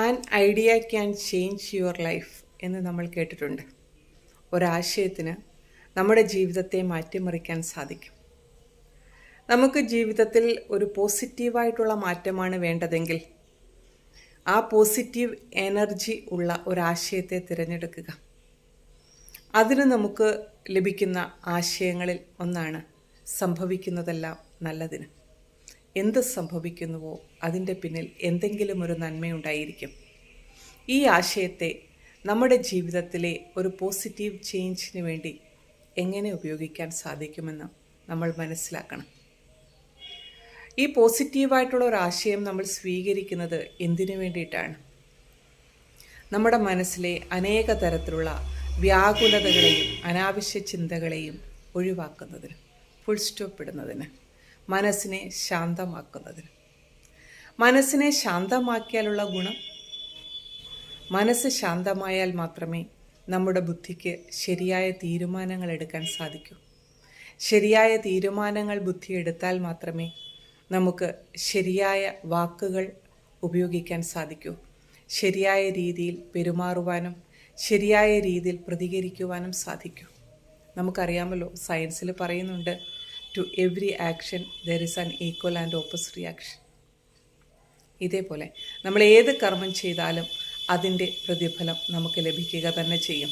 An idea can change your life എന്ന് നമ്മൾ കേട്ടിട്ടുണ്ട്. ഒരാശയത്തിന് നമ്മുടെ ജീവിതത്തെ മാറ്റിമറിക്കാൻ സാധിക്കും. നമുക്ക് ജീവിതത്തിൽ ഒരു പോസിറ്റീവായിട്ടുള്ള മാറ്റമാണ് വേണ്ടതെങ്കിൽ ആ പോസിറ്റീവ് എനർജി ഉള്ള ഒരാശയത്തെ തിരഞ്ഞെടുക്കുക. അതിന് നമുക്ക് ലഭിക്കുന്ന ആശയങ്ങളിൽ ഒന്നാണ് സംഭവിക്കുന്നതെല്ലാം നല്ലതിന്. എന്ത് സംഭവിക്കുന്നുവോ അതിൻ്റെ പിന്നിൽ എന്തെങ്കിലും ഒരു നന്മയുണ്ടായിരിക്കും. ഈ ആശയത്തെ നമ്മുടെ ജീവിതത്തിലെ ഒരു പോസിറ്റീവ് ചേഞ്ചിന് വേണ്ടി എങ്ങനെ ഉപയോഗിക്കാൻ സാധിക്കുമെന്ന് നമ്മൾ മനസ്സിലാക്കണം. ഈ പോസിറ്റീവായിട്ടുള്ള ഒരു ആശയം നമ്മൾ സ്വീകരിക്കുന്നത് എന്തിനു വേണ്ടിയിട്ടാണ്? നമ്മുടെ മനസ്സിലെ അനേക തരത്തിലുള്ള വ്യാകുലതകളെയും അനാവശ്യ ചിന്തകളെയും ഒഴിവാക്കുന്നതിന്, ഫുൾ സ്റ്റോപ്പ് ഇടുന്നതിന്, മനസ്സിനെ ശാന്തമാക്കുന്നതിന്. മനസ്സിനെ ശാന്തമാക്കിയാലുള്ള ഗുണം, മനസ്സ് ശാന്തമായാൽ മാത്രമേ നമ്മുടെ ബുദ്ധിക്ക് ശരിയായ തീരുമാനങ്ങൾ എടുക്കാൻ സാധിക്കൂ. ശരിയായ തീരുമാനങ്ങൾ ബുദ്ധി എടുത്താൽ മാത്രമേ നമുക്ക് ശരിയായ വാക്കുകൾ ഉപയോഗിക്കാൻ സാധിക്കൂ. ശരിയായ രീതിയിൽ പെരുമാറുവാനും ശരിയായ രീതിയിൽ പ്രതികരിക്കുവാനും സാധിക്കൂ. നമുക്കറിയാമല്ലോ, സയൻസിൽ പറയുന്നുണ്ട്, to every action there is an equal and opposite reaction. ഇതേപോലെ നമ്മൾ ഏത് കർമ്മം ചെയ്താലും അതിൻ്റെ പ്രതിഫലം നമുക്ക് ലഭിക്കുക തന്നെ ചെയ്യും.